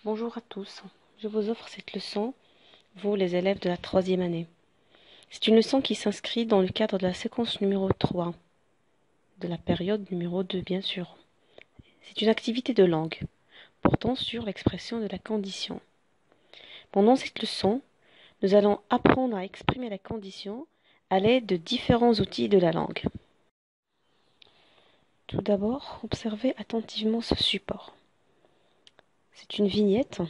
Bonjour à tous, je vous offre cette leçon, vous les élèves de la troisième année. C'est une leçon qui s'inscrit dans le cadre de la séquence numéro 3, de la période numéro 2 bien sûr. C'est une activité de langue, portant sur l'expression de la condition. Pendant cette leçon, nous allons apprendre à exprimer la condition à l'aide de différents outils de la langue. Tout d'abord, observez attentivement ce support. C'est une vignette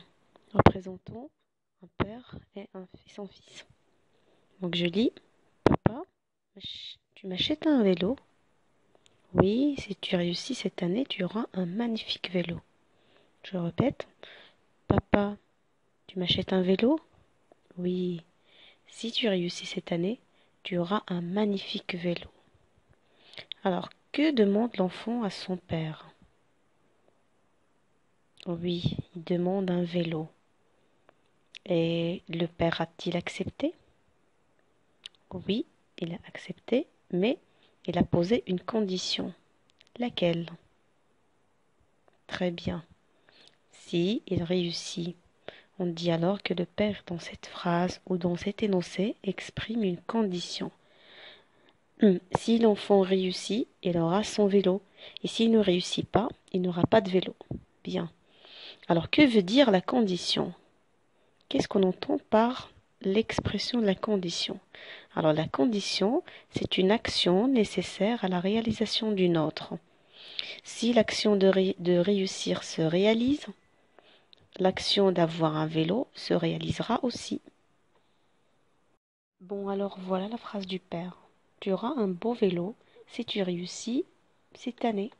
représentant un père et son fils. Donc je lis, papa, tu m'achètes un vélo? Oui, si tu réussis cette année, tu auras un magnifique vélo. Je répète, papa, tu m'achètes un vélo? Oui, si tu réussis cette année, tu auras un magnifique vélo. Alors, que demande l'enfant à son père? Oui, il demande un vélo. Et le père a-t-il accepté? Oui, il a accepté, mais il a posé une condition. Laquelle? Très bien. Si il réussit, on dit alors que le père dans cette phrase ou dans cet énoncé exprime une condition. Si l'enfant réussit, il aura son vélo. Et s'il ne réussit pas, il n'aura pas de vélo. Bien. Alors que veut dire la condition? Qu'est-ce qu'on entend par l'expression de la condition? Alors la condition, c'est une action nécessaire à la réalisation d'une autre. Si l'action de réussir se réalise, l'action d'avoir un vélo se réalisera aussi. Bon, alors voilà la phrase du père. Tu auras un beau vélo si tu réussis cette année.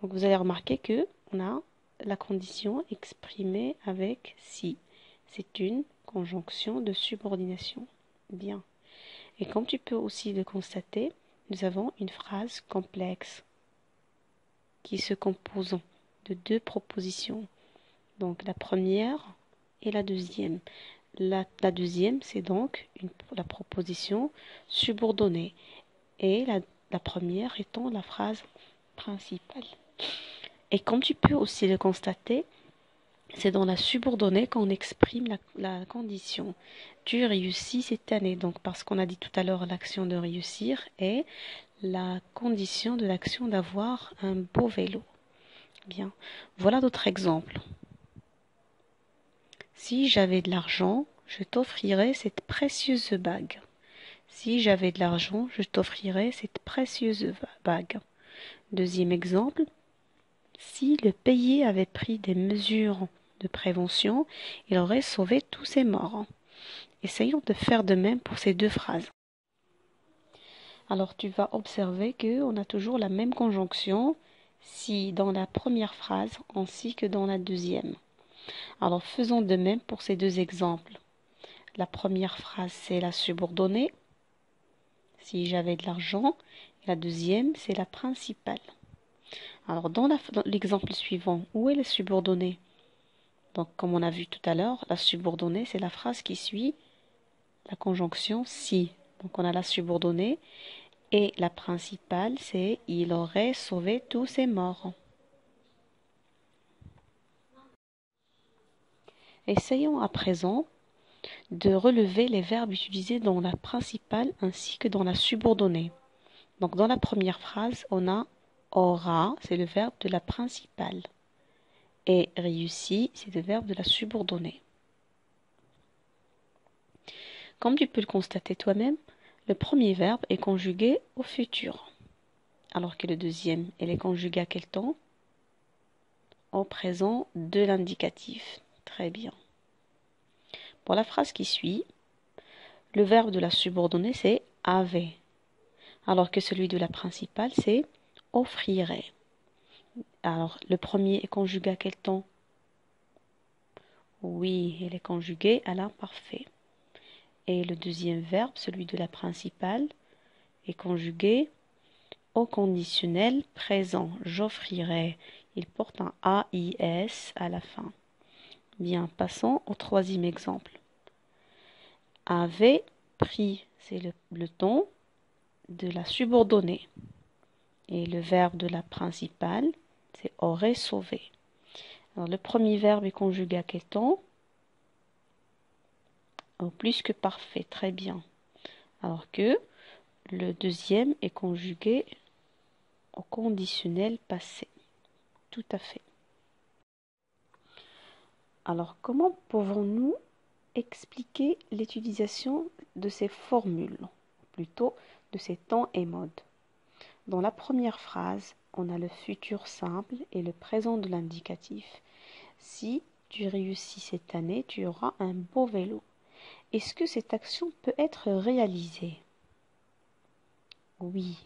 Donc vous allez remarquer que on a la condition exprimée avec si. C'est une conjonction de subordination. Bien. Et comme tu peux aussi le constater, nous avons une phrase complexe qui se compose de deux propositions. Donc la première et la deuxième. La deuxième, c'est donc la proposition subordonnée. Et la première étant la phrase principale. Et comme tu peux aussi le constater, c'est dans la subordonnée qu'on exprime la condition. Tu réussis cette année. Donc parce qu'on a dit tout à l'heure l'action de réussir est la condition de l'action d'avoir un beau vélo. Bien. Voilà d'autres exemples. Si j'avais de l'argent, je t'offrirais cette précieuse bague. Si j'avais de l'argent, je t'offrirais cette précieuse bague. Deuxième exemple. Si le pays avait pris des mesures de prévention, il aurait sauvé tous ces morts. Essayons de faire de même pour ces deux phrases. Alors tu vas observer qu'on a toujours la même conjonction si dans la première phrase ainsi que dans la deuxième. Alors faisons de même pour ces deux exemples. La première phrase c'est la subordonnée, si j'avais de l'argent, et la deuxième c'est la principale. Alors dans l'exemple suivant, où est la subordonnée? Donc comme on a vu tout à l'heure, la subordonnée c'est la phrase qui suit la conjonction si. Donc on a la subordonnée et la principale c'est il aurait sauvé tous ces morts. Essayons à présent de relever les verbes utilisés dans la principale ainsi que dans la subordonnée. Donc dans la première phrase, on a aura, c'est le verbe de la principale. Et réussi, c'est le verbe de la subordonnée. Comme tu peux le constater toi-même, le premier verbe est conjugué au futur, alors que le deuxième, elle est conjuguée à quel temps? Au présent de l'indicatif. Très bien. Pour la phrase qui suit, le verbe de la subordonnée, c'est avait, alors que celui de la principale, c'est offrirait. Alors, le premier est conjugué à quel temps? Oui, il est conjugué à l'imparfait. Et le deuxième verbe, celui de la principale, est conjugué au conditionnel présent. J'offrirai. Il porte un AIS à la fin. Bien, passons au troisième exemple. Avait pris, c'est le ton de la subordonnée. Et le verbe de la principale, c'est aurait sauvé. Alors, le premier verbe est conjugué à quel temps? Au plus que parfait, très bien. Alors que le deuxième est conjugué au conditionnel passé. Tout à fait. Alors, comment pouvons-nous expliquer l'utilisation de ces formules, plutôt de ces temps et modes? Dans la première phrase, on a le futur simple et le présent de l'indicatif. Si tu réussis cette année, tu auras un beau vélo. Est-ce que cette action peut être réalisée? Oui.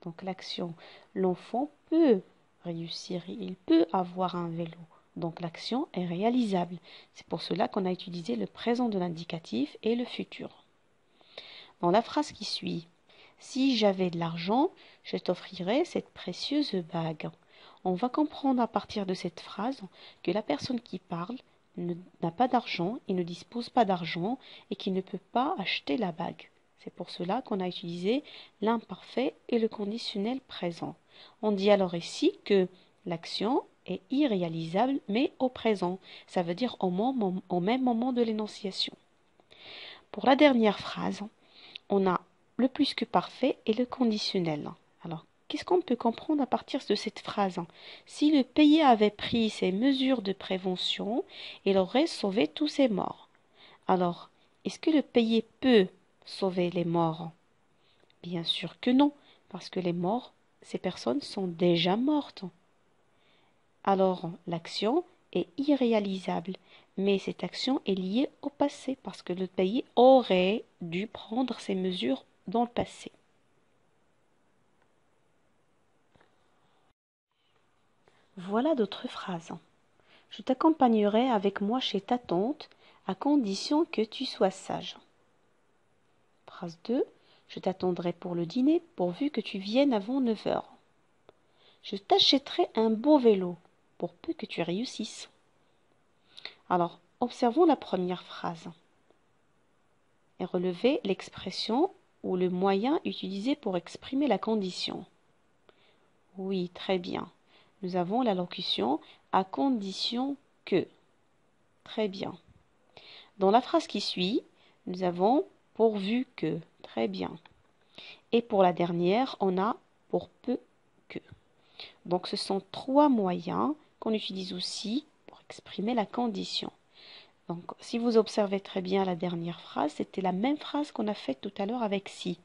Donc l'action, l'enfant peut réussir, il peut avoir un vélo. Donc l'action est réalisable. C'est pour cela qu'on a utilisé le présent de l'indicatif et le futur. Dans la phrase qui suit, si j'avais de l'argent, je t'offrirais cette précieuse bague. On va comprendre à partir de cette phrase que la personne qui parle n'a pas d'argent, il ne dispose pas d'argent et qu'il ne peut pas acheter la bague. C'est pour cela qu'on a utilisé l'imparfait et le conditionnel présent. On dit alors ici que l'action est irréalisable mais au présent. Ça veut dire au même moment de l'énonciation. Pour la dernière phrase, on a le plus que parfait et le conditionnel. Alors, qu'est-ce qu'on peut comprendre à partir de cette phrase? Si le pays avait pris ses mesures de prévention, il aurait sauvé tous ses morts. Alors, est-ce que le pays peut sauver les morts? Bien sûr que non, parce que les morts, ces personnes sont déjà mortes. Alors, l'action est irréalisable, mais cette action est liée au passé, parce que le pays aurait dû prendre ces mesures dans le passé. Voilà d'autres phrases. Je t'accompagnerai avec moi chez ta tante, à condition que tu sois sage. Phrase 2. Je t'attendrai pour le dîner, pourvu que tu viennes avant 9 heures. Je t'achèterai un beau vélo, pour peu que tu réussisses. Alors, observons la première phrase. Et relevez l'expression ou le moyen utilisé pour exprimer la condition. Oui, très bien. Nous avons la locution à condition que. Très bien. Dans la phrase qui suit, nous avons pourvu que. Très bien. Et pour la dernière, on a pour peu que. Donc ce sont trois moyens qu'on utilise aussi pour exprimer la condition. Donc si vous observez très bien la dernière phrase, c'était la même phrase qu'on a faite tout à l'heure avec si.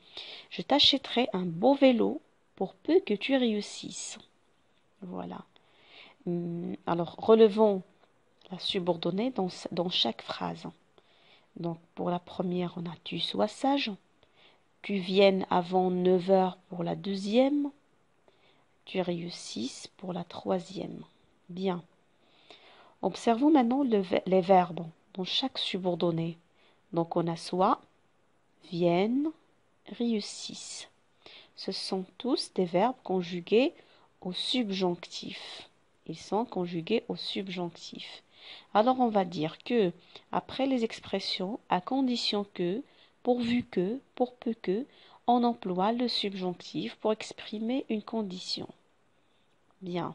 Je t'achèterai un beau vélo pour peu que tu réussisses. Voilà. Alors relevons la subordonnée dans chaque phrase. Donc pour la première, on a tu sois sage. Tu viennes avant 9 heures pour la deuxième. Tu réussisses pour la troisième. Bien. Observons maintenant les verbes dans chaque subordonnée. Donc on a soit, viennent, réussissent. Ce sont tous des verbes conjugués au subjonctif. Ils sont conjugués au subjonctif. Alors on va dire que, après les expressions à condition que, pourvu que, pour peu que, on emploie le subjonctif pour exprimer une condition. Bien.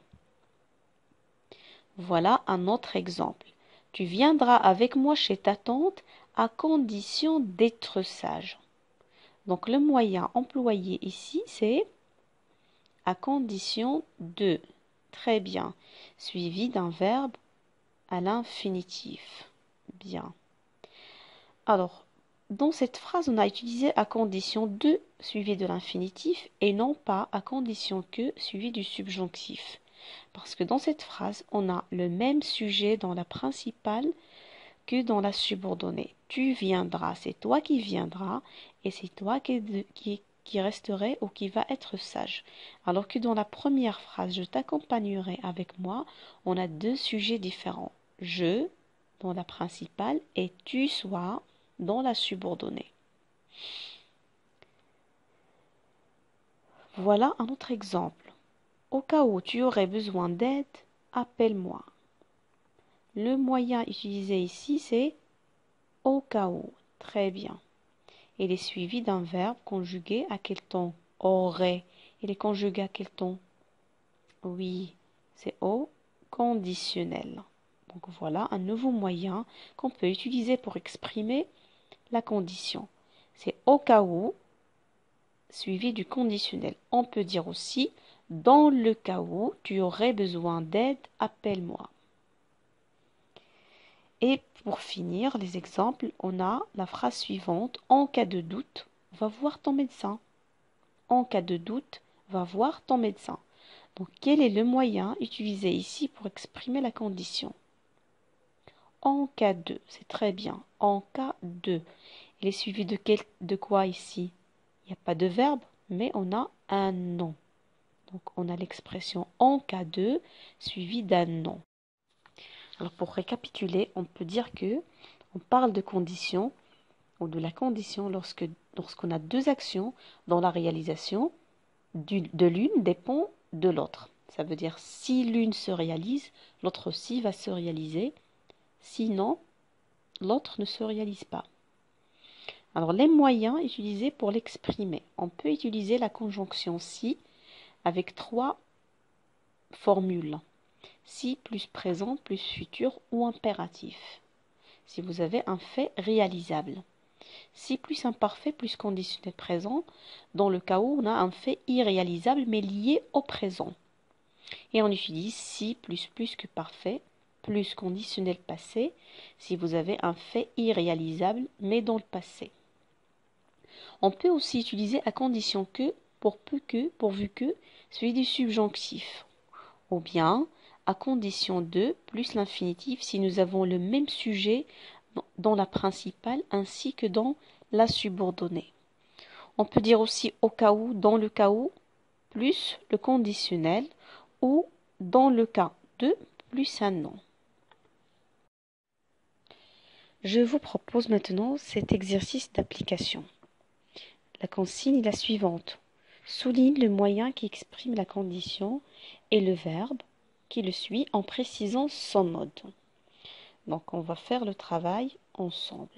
Voilà un autre exemple. Tu viendras avec moi chez ta tante à condition d'être sage. Donc le moyen employé ici, c'est à condition de. Très bien. Suivi d'un verbe à l'infinitif. Bien. Alors, dans cette phrase, on a utilisé à condition de suivi de l'infinitif et non pas à condition que suivi du subjonctif. Parce que dans cette phrase, on a le même sujet dans la principale que dans la subordonnée. Tu viendras, c'est toi qui viendras et c'est toi qui resterai ou qui va être sage. Alors que dans la première phrase, je t'accompagnerai avec moi, on a deux sujets différents. Je dans la principale et tu sois dans la subordonnée. Voilà un autre exemple. Au cas où tu aurais besoin d'aide, appelle-moi. Le moyen utilisé ici, c'est au cas où. Très bien. Il est suivi d'un verbe conjugué à quel temps? Aurait. Il est conjugué à quel temps? Oui, c'est au conditionnel. Donc voilà un nouveau moyen qu'on peut utiliser pour exprimer la condition. C'est au cas où suivi du conditionnel. On peut dire aussi dans le cas où tu aurais besoin d'aide, appelle-moi. Et pour finir les exemples, on a la phrase suivante. En cas de doute, va voir ton médecin. En cas de doute, va voir ton médecin. Donc, quel est le moyen utilisé ici pour exprimer la condition? En cas de, c'est très bien. En cas de. Il est suivi de quoi ici? Il n'y a pas de verbe, mais on a un nom. Donc, on a l'expression en cas de suivi d'un nom. Alors, pour récapituler, on peut dire que on parle de condition ou de la condition lorsqu'on a deux actions dont la réalisation de l'une dépend de l'autre. Ça veut dire si l'une se réalise, l'autre aussi va se réaliser. Sinon, l'autre ne se réalise pas. Alors, les moyens utilisés pour l'exprimer. On peut utiliser la conjonction si avec trois formules. Si plus présent plus futur ou impératif. Si vous avez un fait réalisable. Si plus imparfait plus conditionnel présent, dans le cas où on a un fait irréalisable mais lié au présent. Et on utilise si plus que parfait plus conditionnel passé si vous avez un fait irréalisable mais dans le passé. On peut aussi utiliser à condition que, pour peu que, pourvu que, suivi du subjonctif. Ou bien à condition de plus l'infinitif si nous avons le même sujet dans la principale ainsi que dans la subordonnée. On peut dire aussi au cas où, dans le cas où, plus le conditionnel ou dans le cas de plus un nom. Je vous propose maintenant cet exercice d'application. La consigne est la suivante. Souligne le moyen qui exprime la condition et le verbe qui le suit en précisant son mode. Donc on va faire le travail ensemble.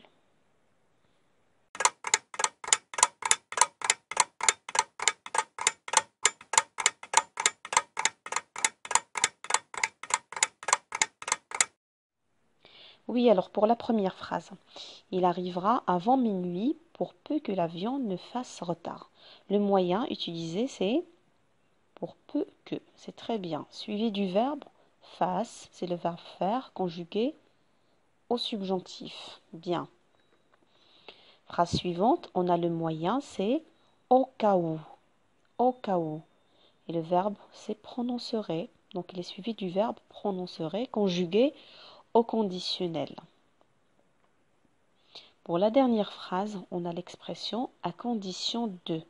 Oui, alors pour la première phrase, il arrivera avant minuit pour peu que l'avion ne fasse retard. Le moyen utilisé, c'est pour peu que. C'est très bien. Suivi du verbe fasse, c'est le verbe faire conjugué au subjonctif. Bien. Phrase suivante, on a le moyen, c'est au cas où. Au cas où. Et le verbe, c'est prononcerait. Donc il est suivi du verbe prononcerait conjugué au conditionnel. Pour la dernière phrase, on a l'expression à condition de.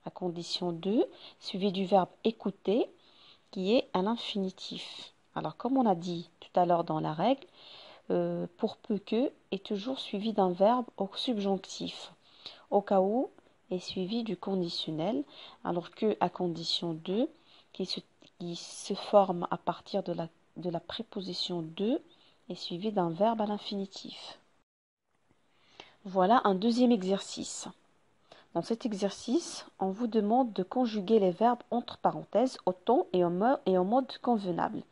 À condition de, suivi du verbe écouter, qui est à l'infinitif. Alors, comme on a dit tout à l'heure dans la règle, pour peu que est toujours suivi d'un verbe au subjonctif. Au cas où est suivi du conditionnel, alors que à condition de, qui se forme à partir de la préposition de, est suivi d'un verbe à l'infinitif. Voilà un deuxième exercice. Dans cet exercice, on vous demande de conjuguer les verbes entre parenthèses au ton et au mode convenable.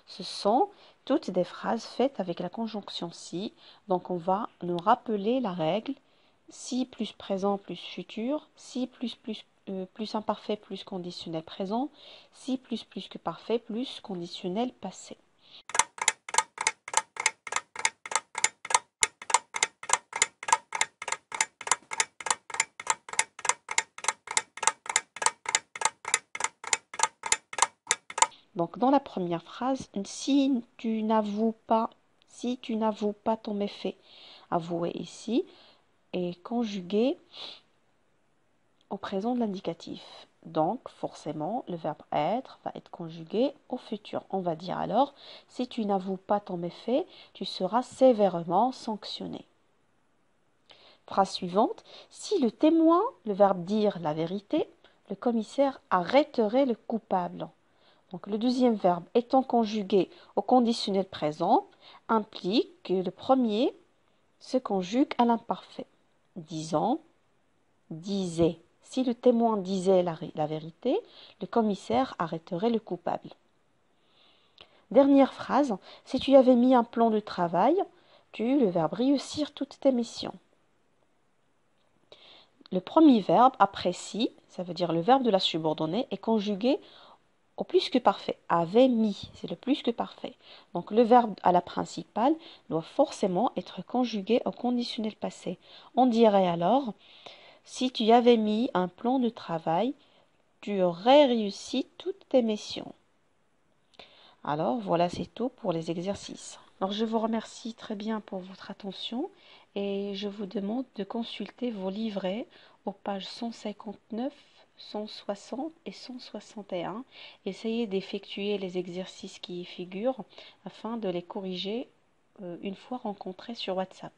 Ce sont toutes des phrases faites avec la conjonction si. Donc on va nous rappeler la règle si plus présent plus futur, si plus imparfait plus conditionnel présent, si plus que parfait plus conditionnel passé. Donc, dans la première phrase, si tu n'avoues pas ton méfait, avouer ici est conjugué au présent de l'indicatif. Donc, forcément, le verbe être va être conjugué au futur. On va dire alors, si tu n'avoues pas ton méfait, tu seras sévèrement sanctionné. Phrase suivante, si le témoin, le verbe dire la vérité, le commissaire arrêterait le coupable. Donc, le deuxième verbe étant conjugué au conditionnel présent implique que le premier se conjugue à l'imparfait. Disant, disait. Si le témoin disait la vérité, le commissaire arrêterait le coupable. Dernière phrase, si tu avais mis un plan de travail, le verbe réussir toutes tes missions. Le premier verbe après si, ça veut dire le verbe de la subordonnée, est conjugué au plus que parfait. Avait mis, c'est le plus que parfait. Donc le verbe à la principale doit forcément être conjugué au conditionnel passé. On dirait alors, si tu avais mis un plan de travail, tu aurais réussi toutes tes missions. Alors voilà, c'est tout pour les exercices. Alors je vous remercie très bien pour votre attention et je vous demande de consulter vos livrets aux pages 159, 160 et 161. Essayez d'effectuer les exercices qui y figurent afin de les corriger une fois rencontrés sur WhatsApp.